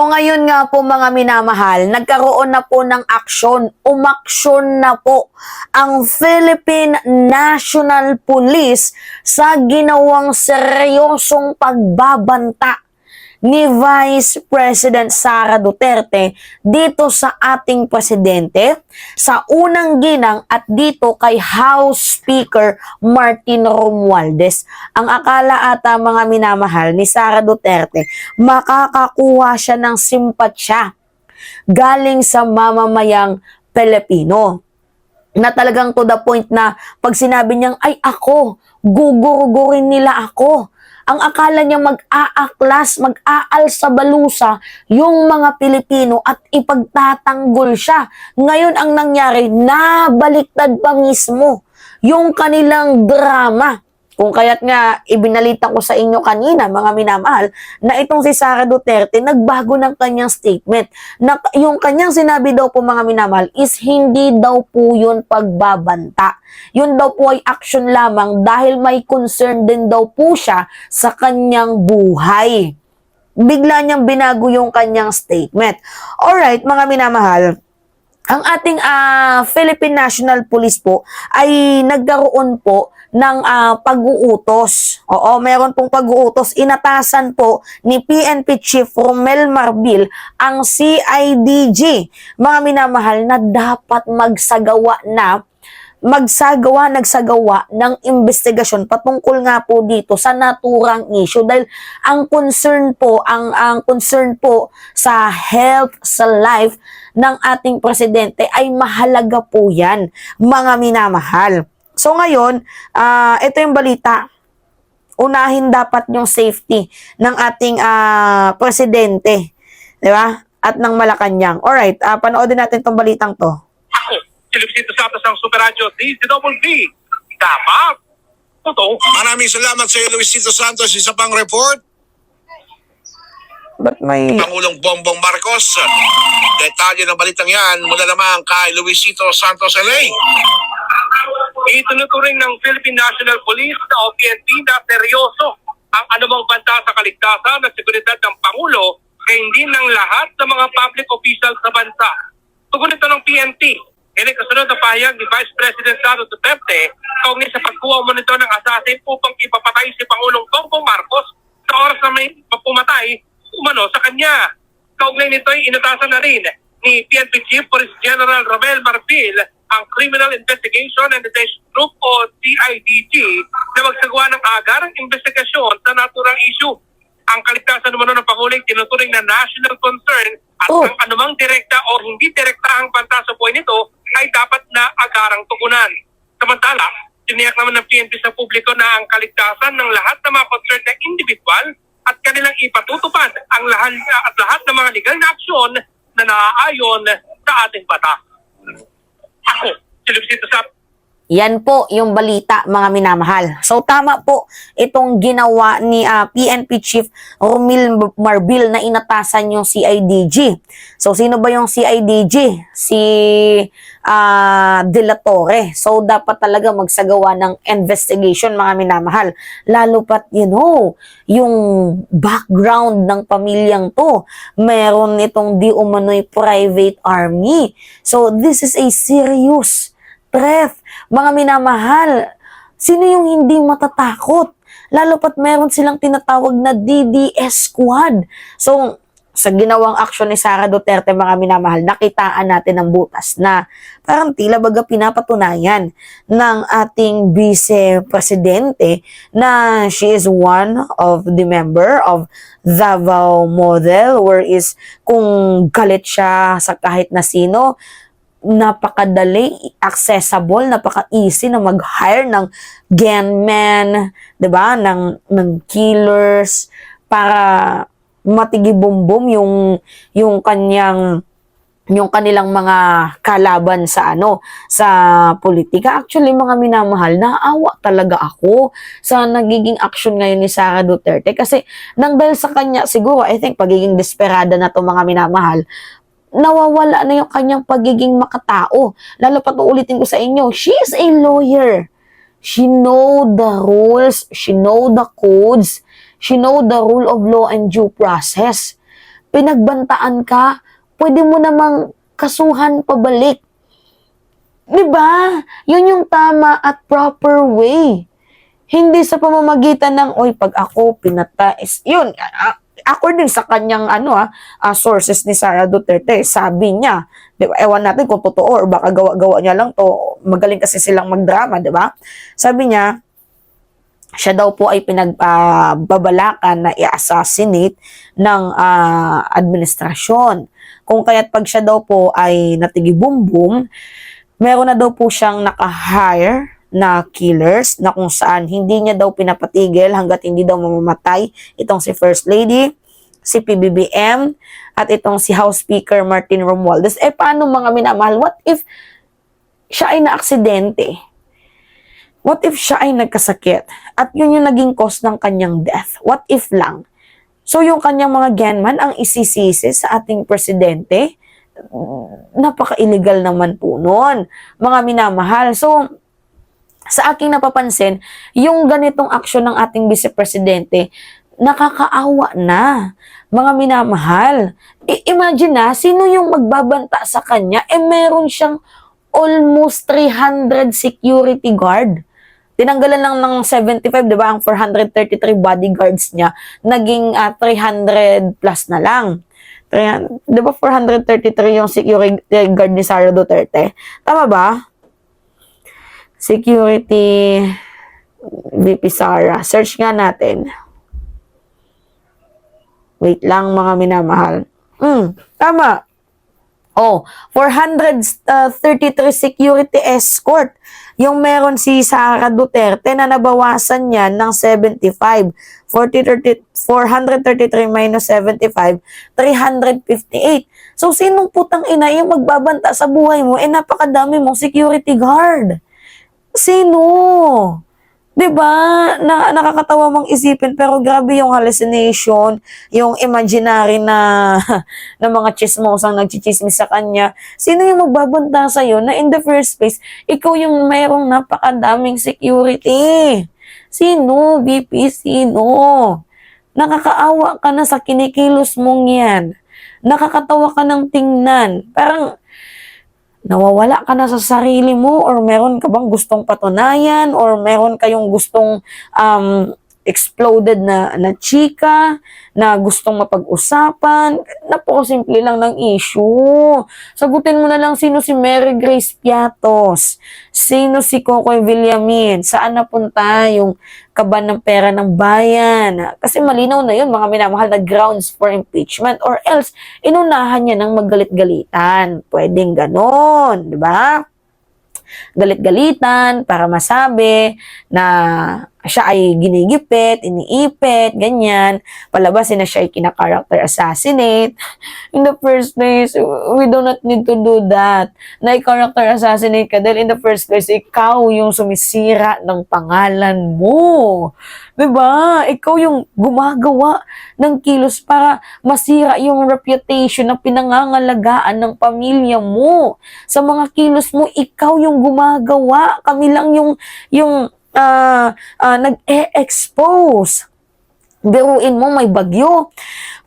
So ngayon nga po mga minamahal, nagkaroon na po ng aksyon, umaksyon na po ang Philippine National Police sa ginawang seryosong pagbabanta ni Vice President Sara Duterte dito sa ating presidente, sa unang ginang at dito kay House Speaker Martin Romualdez. Ang akala ata mga minamahal ni Sara Duterte, makakakuha siya ng simpatsya galing sa mamamayang Pilipino. Na talagang to the point na pag sinabi niyang, ay ako, gugurugurin nila ako. Ang akala niya mag-aaklas, mag-aal sa balusa yung mga Pilipino at ipagtatanggol siya. Ngayon ang nangyari, nabaliktad pa mismo yung kanilang drama. Kung kaya't nga, ibinalita ko sa inyo kanina, mga minamahal, na itong si Sara Duterte, nagbago ng kanyang statement. Na yung kanyang sinabi daw po, mga minamahal, is hindi daw po yun pagbabanta. Yun daw po ay action lamang dahil may concern din daw po siya sa kanyang buhay. Bigla niyang binago yung kanyang statement. Alright, mga minamahal, ang ating Philippine National Police po ay nagkaroon po ng pag-uutos. Oo, meron pong pag-uutos. Inatasan po ni PNP Chief Romel Marbil ang CIDG, mga minamahal, na dapat nagsagawa ng investigasyon patungkol nga po dito sa naturang issue dahil ang concern po sa health, sa life ng ating presidente ay mahalaga po yan, mga minamahal. So ngayon, ito yung balita. Unahin dapat yung safety ng ating presidente, di ba? At ng Malacanang. Alright, panoodin natin tong balitang to. Si Luisito Santos ng Super Radio DZWB. Dapat. Totoo. Maraming salamat sa iyo, Luisito Santos. Isa pang report. But may... Pangulong Bongbong Marcos. Detalye ng balitang yan mula naman kay Luisito Santos LA. Itunuturing ng Philippine National Police o PNP na seryoso ang anumang banta sa kaligtasan at seguridad ng Pangulo kaya hindi ng lahat ng mga public officials sa bansa. Tugon ito ng PNP. Yan ay kasunod na pahayag ni Vice President Sara Duterte kaugnay sa pagkuha nito ng assassin upang ipapatay si Pangulong Bongbong Marcos sa oras na may pumatay umano sa kanya. Kaugnay nito ay inatasan na rin ni PNP Chief Police General Romel Marbil ang Criminal Investigation and Detention Group o CIDG na magsagawa ng agarang investigasyon sa naturang issue. Ang kaligtasan naman ng Pangulo ay tinuturing na national concern at ang anumang direkta o hindi direktahang banta sa buhay nito ay dapat na agarang tugunan. Samantala, tiniyak naman ng PNP sa publiko na ang kaligtasan ng lahat ng mga concerned na individual at kanilang ipatutupad ang lahat ng mga legal na aksyon na naaayon sa ating batas. Ako, si Luisito Santos. Yan po yung balita, mga minamahal. So tama po itong ginawa ni PNP Chief Romel Marbil na inatasan yung CIDG. So sino ba yung CIDG? Si De La Torre. So dapat talaga magsagawa ng investigation, mga minamahal. Lalo pat, yung background ng pamilyang to. Meron itong di umano'y private army. So this is a serious threat. Mga minamahal, sino yung hindi matatakot? Lalo pat meron silang tinatawag na DDS squad. So, sa ginawang aksyon ni Sara Duterte, mga minamahal, nakitaan natin ang butas na parang tila baga pinapatunayan ng ating vice-presidente na she is one of the member of Davao Model, whereas kung galit siya sa kahit na sino, napakadali, accessible, napaka-easy na mag-hire ng gunmen, 'di ba? Ng killers para matigibumbum yung kanilang mga kalaban sa politika. Actually, mga minamahal, naawa talaga ako sa nagiging action ngayon ni Sara Duterte kasi nang dahil sa kanya siguro, I think pagiging desperada na to, mga minamahal, nawawala na yung kanyang pagiging makatao. Lalo pa ulitin ko sa inyo, she is a lawyer. She know the rules, she know the codes, she know the rule of law and due process. pinagbantaan ka, pwede mo namang kasuhan pabalik. 'Di ba? Yun yung tama at proper way. Hindi sa pamamagitan ng, oy, pag ako pinatais. Yun, according sa kanyang sources ni Sara Duterte, sabi niya, di ba, ewan natin kung totoo or baka gawa-gawa niya lang to, magaling kasi silang magdrama, di ba? Sabi niya, siya daw po ay pinagbabalakan na i-assassinate ng administrasyon. Kung kaya't pag siya daw po ay natigibumbum, meron na daw po siyang naka-hire na killers na kung saan hindi niya daw pinapatigil hanggat hindi daw mamamatay itong si First Lady, si PBBM, at itong si House Speaker Martin Romualdez. Paano mga minamahal? What if siya ay naaksidente? What if siya ay nagkasakit? At yun yung naging cause ng kanyang death? What if lang? So yung kanyang mga gunman ang isisisi sa ating presidente? Napaka-illegal naman po nun, mga minamahal. So, sa aking napapansin, yung ganitong aksyon ng ating vice-presidente, nakakaawa na, mga minamahal. Imagine na, sino yung magbabanta sa kanya? Meron siyang almost 300 security guard. Tinanggalan lang ng 75, di ba? Ang 433 bodyguards niya, naging 300 plus na lang. Di ba 433 yung security guard ni Sara Duterte? Tama ba? Security VP Sara. Search nga natin. Wait lang mga minamahal. Tama. 433 security escort. Yung meron si Sara Duterte na nabawasan niya ng 75. 433 minus 75, 358. So, sinong putang ina yung magbabanta sa buhay mo? Napakadami mong security guard. Sino? 'Di ba? Nakakatawa mong isipin pero grabe yung hallucination, yung imaginary na mga chismosang nagchichismis sa kanya. Sino yung magbabanta sa iyo na in the first place, ikaw yung mayroong napakadaming security? Sino? VP, sino? Nakakaawa ka na sa kinikilos mong yan. Nakakatawa ka ng tingnan. Parang nawawala ka na sa sarili mo or meron ka bang gustong patunayan or meron kayong gustong exploded na chika na gustong mapag-usapan. Napakasimple lang ng issue. Sagutin mo na lang sino si Mary Grace Piatos, sino si Cocoy Villamin, saan napunta yung kaban ng pera ng bayan. Kasi malinaw na yun, mga minamahal, na grounds for impeachment or else inunahan niya ng maggalit-galitan. Pwedeng ganon, di ba? Galit-galitan para masabi na siya ay ginigipit, iniipit, ganyan. Palabasin na siya ay kina-character assassinate. In the first place, we do not need to do that. Na i-character assassinate ka dahil in the first place, ikaw yung sumisira ng pangalan mo. Diba? Ikaw yung gumagawa ng kilos para masira yung reputation na pinangangalagaan ng pamilya mo. Sa mga kilos mo, ikaw yung gumagawa. Kami lang yung nag-e-expose. Biruin mo, may bagyo.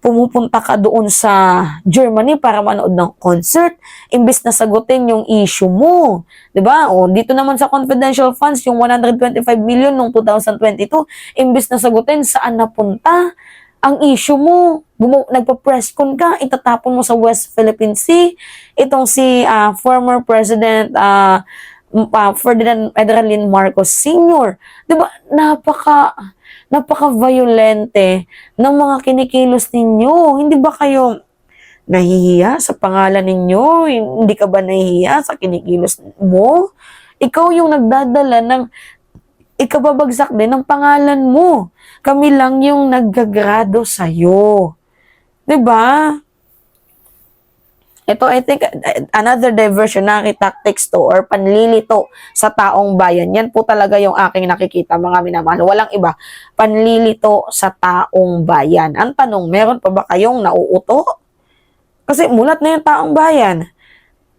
Pumupunta ka doon sa Germany para manood ng concert. Imbes na sagutin yung issue mo. Diba? O, dito naman sa confidential funds, yung 125 million noong 2022, imbes na sagutin saan napunta ang issue mo. Nagpa-press con ka, itatapon mo sa West Philippine Sea. Itong si former President Ferdinand Edralin Marcos Sr. Diba? Napaka-violente ng mga kinikilos ninyo. Hindi ba kayo nahihiya sa pangalan ninyo? Hindi ka ba nahihiya sa kinikilos mo? Ikaw yung nagdadala ng ikababagsak din ng pangalan mo. Kami lang yung naggagrado sa'yo. Diba? Ito, I think, another diversionary tactics to or panlilito sa taong bayan. Yan po talaga yung aking nakikita, mga minamahal. Walang iba. Panlilito sa taong bayan. Ang tanong, meron pa ba kayong nauuto? Kasi mulat na yung taong bayan.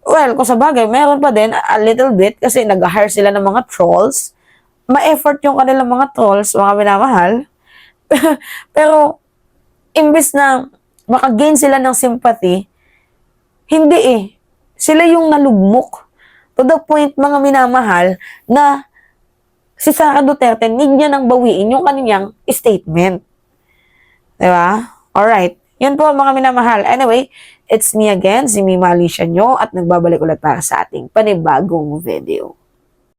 Well, kung sa bagay, meron pa din a little bit kasi nag-hire sila ng mga trolls. Ma-effort yung kanilang mga trolls, mga minamahal. Pero, imbis na makagain sila ng sympathy. Hindi eh. Sila yung nalugmok. To the point, mga minamahal, na si Sara Duterte, need niya nang bawiin yung kanyang statement. Diba? Alright. Yan po mga minamahal. Anyway, it's me again, si Mima Alicia nyo, at nagbabalik ulit para sa ating panibagong video.